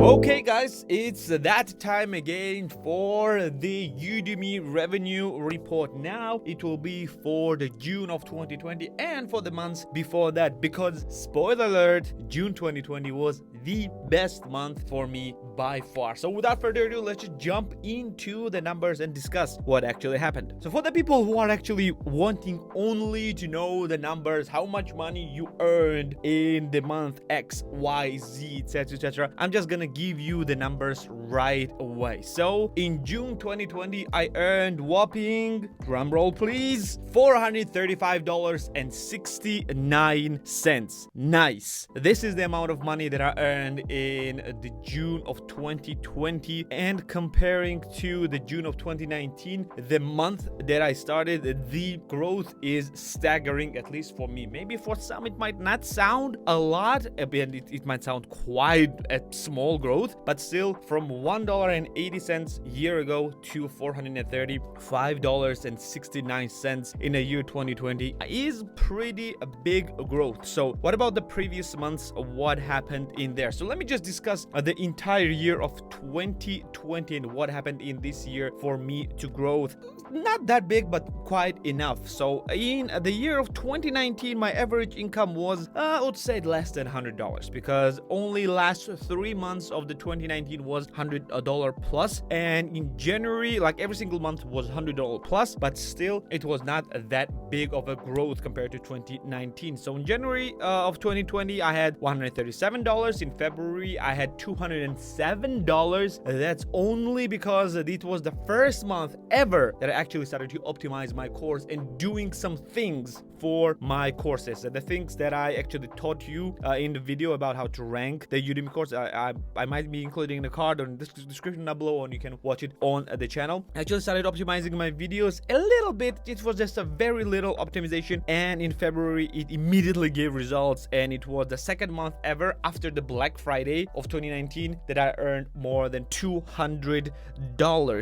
Okay guys, it's that time again for the Udemy revenue report. Now it will be for the June of 2020 and for the months before that, because spoiler alert, June 2020 was the best month for me by far. So without further ado, let's just jump into the numbers and discuss what actually happened. So for the people who are actually wanting only to know the numbers, how much money you earned in the month X, Y, Z, etc., I'm just gonna give you the numbers right away. So in June 2020, I earned whopping, drumroll please, $435.69. Nice. This is the amount of money that I earned in the June of 2020, and comparing to the June of 2019, the month that I started, the growth is staggering, at least for me. Maybe for some it might not sound a lot, and it might sound quite a small growth, but still from $1.80 a year ago to $435.69 in a year 2020 is pretty a big growth. So what about the previous months? What happened in there? So let me just discuss the entire year of 2020 and what happened in this year for me to growth. Not that big, but quite enough. So in the year of 2019, my average income was, I would say, less than $100, because only last 3 months of the 2019 was $100 plus, and in January, like every single month was $100 plus, but still it was not that big of a growth compared to 2019. So in January of 2020, I had $137. In February, I had $207. That's only because it was the first month ever that I actually started to optimize my course and doing some things for my courses. The things that I actually taught you in the video about how to rank the Udemy course, I might be including the card on the description down below, and you can watch it on the channel. I actually started optimizing my videos a little bit. It was just a very little optimization, and in February it immediately gave results, and it was the second month ever after the Black Friday of 2019 that I earned more than $200.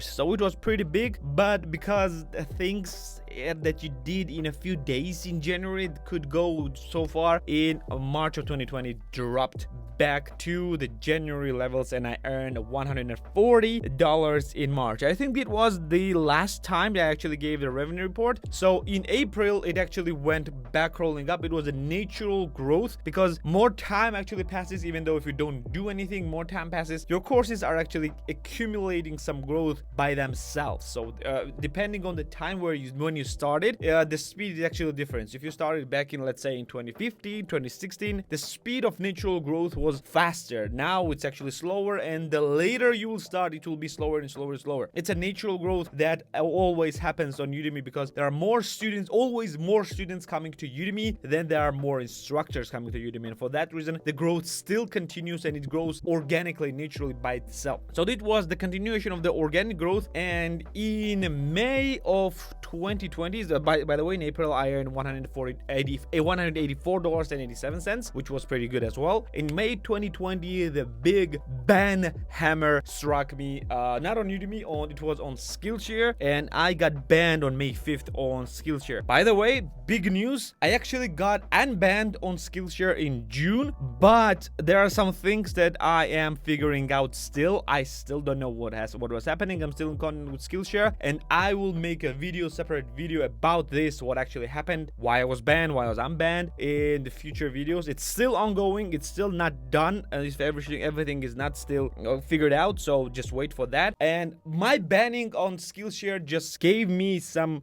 So it was pretty big, but because the things that you did in a few days in January could go so far, in March of 2020 dropped back to the January levels, and I earned $140 in March. I think it was the last time that I actually gave the revenue report. So in April, it actually went back rolling up. It was a natural growth because more time actually passes. Even though if you don't do anything, more time passes, your courses are actually accumulating some growth by themselves. So depending on the time when you started, the speed is actually different. If you started back in, let's say, in 2015, 2016, the speed of natural growth was faster. Now it's actually slower, and the later you will start, it will be slower and slower and slower. It's a natural growth that always happens on Udemy because there are more students, always more students coming to Udemy than there are more instructors coming to Udemy, and for that reason the growth still continues, and it grows organically, naturally by itself. So it was the continuation of the organic growth. And in May of 2020, by the way, in April I earned $184.87, which was pretty good as well. In May 2020, the big ban hammer struck me, not on Udemy, it was on Skillshare, and I got banned on May 5th on Skillshare. By the way, big news, I actually got unbanned on Skillshare in June, but there are some things that I am figuring out still. I still don't know what was happening. I'm still in contact with Skillshare, and I will make a separate video about this, what actually happened, why I was banned, why I was unbanned, in the future videos. It's still ongoing, it's still not done, if everything is not still figured out, so just wait for that. And my banning on Skillshare just gave me some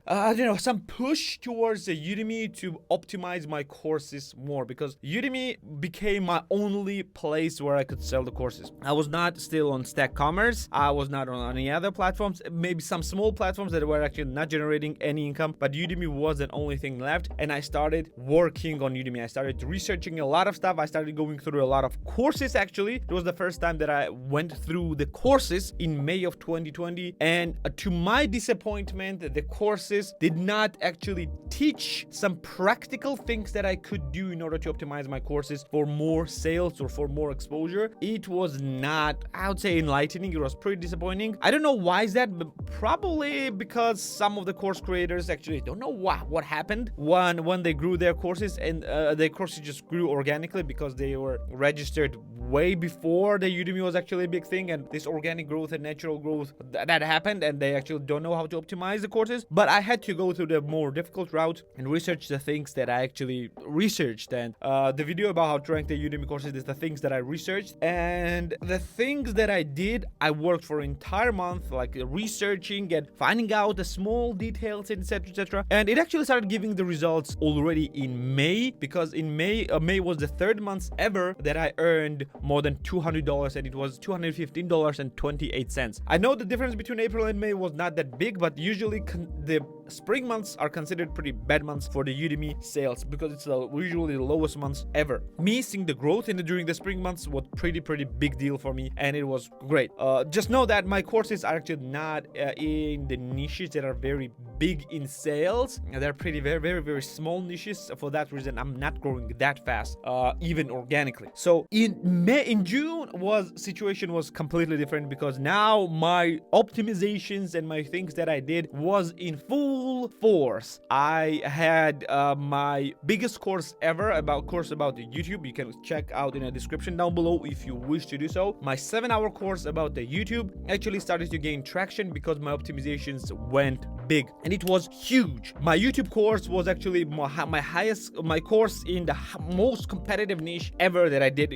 some push towards the Udemy to optimize my courses more, because Udemy became my only place where I could sell the courses. I was not still on Stack Commerce, I was not on any other platforms, maybe some small platforms that were actually not generating any income, but Udemy was the only thing left. And I started working on Udemy. I started researching a lot of stuff. I started going through a lot of courses. Actually, it was the first time that I went through the courses in May of 2020, and to my disappointment, the courses did not actually teach some practical things that I could do in order to optimize my courses for more sales or for more exposure. It was not, I would say, enlightening. It was pretty disappointing. I don't know why is that, but probably because some of the course creators vendors actually don't know what happened when they grew their courses, and their courses just grew organically because they were registered way before the Udemy was actually a big thing, and this organic growth and natural growth that happened, and they actually don't know how to optimize the courses. But I had to go through the more difficult route and research the things that I actually researched, and the video about how to rank the Udemy courses is the things that I researched, and the things that I did, I worked for an entire month like researching and finding out the small details, etc. And it actually started giving the results already in May, because in May was the third month ever that I earned more than $200, and it was $215.28. I know the difference between April and May was not that big, but usually the spring months are considered pretty bad months for the Udemy sales because it's usually the lowest months ever. Me seeing the growth during the spring months was pretty big deal for me, and it was great. Just know that my courses are actually not in the niches that are very big in sales. They're pretty very small niches. For that reason, I'm not growing that fast, even organically. So in June situation was completely different, because now my optimizations and my things that I did was in full force. I had my biggest course ever about the YouTube. You can check out in the description down below if you wish to do so. My 7-hour course about the YouTube actually started to gain traction because my optimizations went big, and it was huge. My YouTube course was actually my course in the most competitive niche ever that I did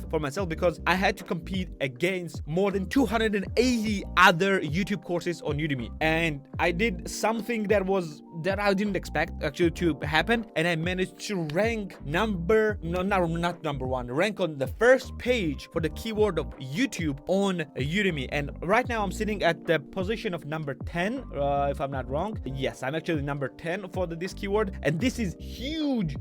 for myself, because I had to compete against more than 280 other YouTube courses on Udemy, and I did something that I didn't expect actually to happen, and I managed to rank rank on the first page for the keyword of YouTube on Udemy. And right now I'm sitting at the position of number 10, if I'm not wrong. Yes, I'm actually number 10 for this keyword, and this is huge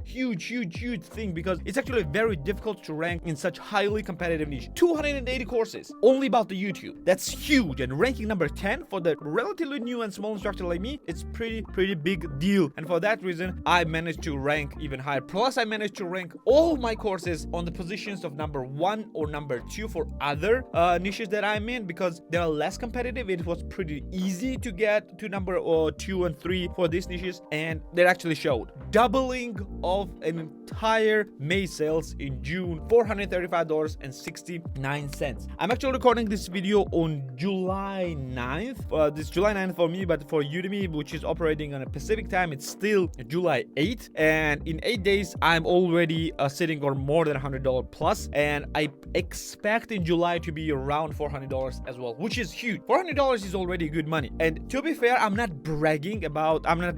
thing, because it's actually very difficult to rank in such highly competitive niche. 280 courses only about the YouTube. That's huge, and ranking number 10 for the relatively new and small instructor like me, it's pretty big deal. And for that reason, I managed to rank even higher. Plus, I managed to rank all my courses on the positions of number 1 or number 2 for other niches that I'm in, because they're less competitive. It was pretty easy to get to number 2 and 3 for these niches, and that actually showed. Doubling of an entire May sales in June, $435.69. I'm actually recording this video on July 9th. This July 9th for me, but for Udemy, which is operating on a Pacific time, it's still July 8th. And in 8 days, I'm already sitting on more than $100 plus. And I expect in July to be around $400 as well, which is huge. $400 is already good money. And to be fair, I'm not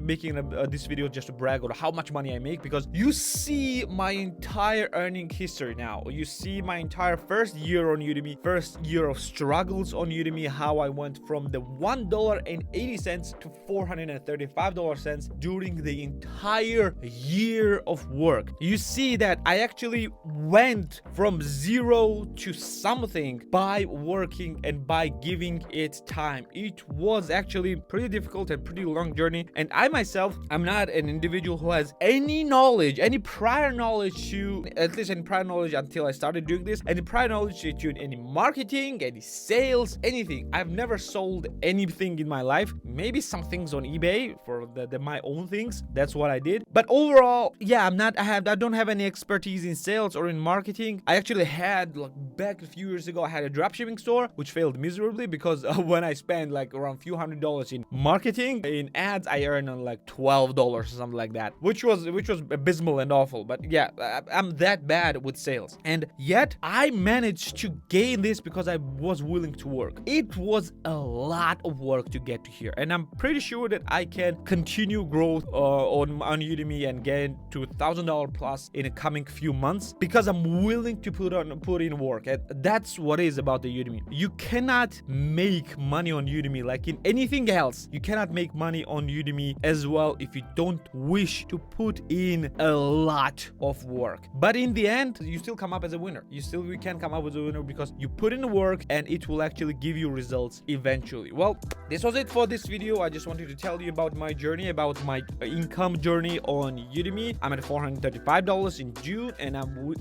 making this video just to brag on how much money I make, because you see my entire earning history now. You see my entire first year on Udemy, first year of struggles on Udemy, how I went from the $1.80 to $435 during the entire year of work. You see that I actually went from zero to something by working and by giving it time. It was actually pretty difficult and pretty long journey, and I myself, I'm not an individual who has any knowledge, any prior knowledge to, at least any prior knowledge until I started doing this, any prior knowledge to any marketing, any sales, anything. I've never sold anything in my life. Maybe some things on eBay for my own things. That's what I did. But overall, yeah, I don't have any expertise in sales or in marketing. I actually had, like, back a few years ago, I had a dropshipping store which failed miserably, because when I spent like around a few $100s in marketing, in ads, I earned on like $12 or something like that, which was abysmal and awful. But yeah, I'm that bad with sales, and yet I managed to gain this because I was willing to work. It was a lot of work to get to here, and I'm pretty sure that I can continue growth on Udemy and get to $1,000 plus in the coming few months, because I'm willing to put in work. And that's what is about the Udemy. You cannot make money on Udemy like in anything else. You cannot make money on Udemy as well if you don't wish to put in a lot of work. But in the end, you still come up as a winner. You can come up as a winner because you put in the work, and it will actually give you results eventually. Well, this was it for this video. I just wanted to tell you about my journey journey, about my income journey on Udemy. I'm at $435 in June, and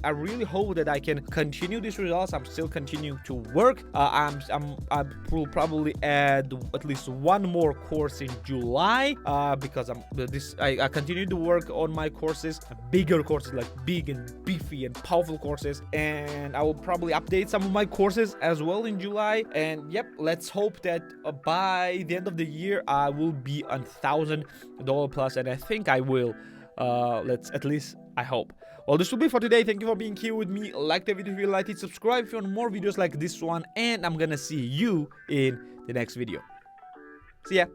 I really hope that I can continue these results. I'm still continuing to work. I will probably add at least one more course in July because I continue to work on my courses, bigger courses, like big and beefy and powerful courses, and I will probably update some of my courses as well in July. And yep, let's hope that by the end of the year I will be $1,000 plus, and I think I will. I hope. Well, this will be for today. Thank you for being here with me. Like the video if you liked it, subscribe if you want more videos like this one, and I'm gonna see you in the next video. See ya.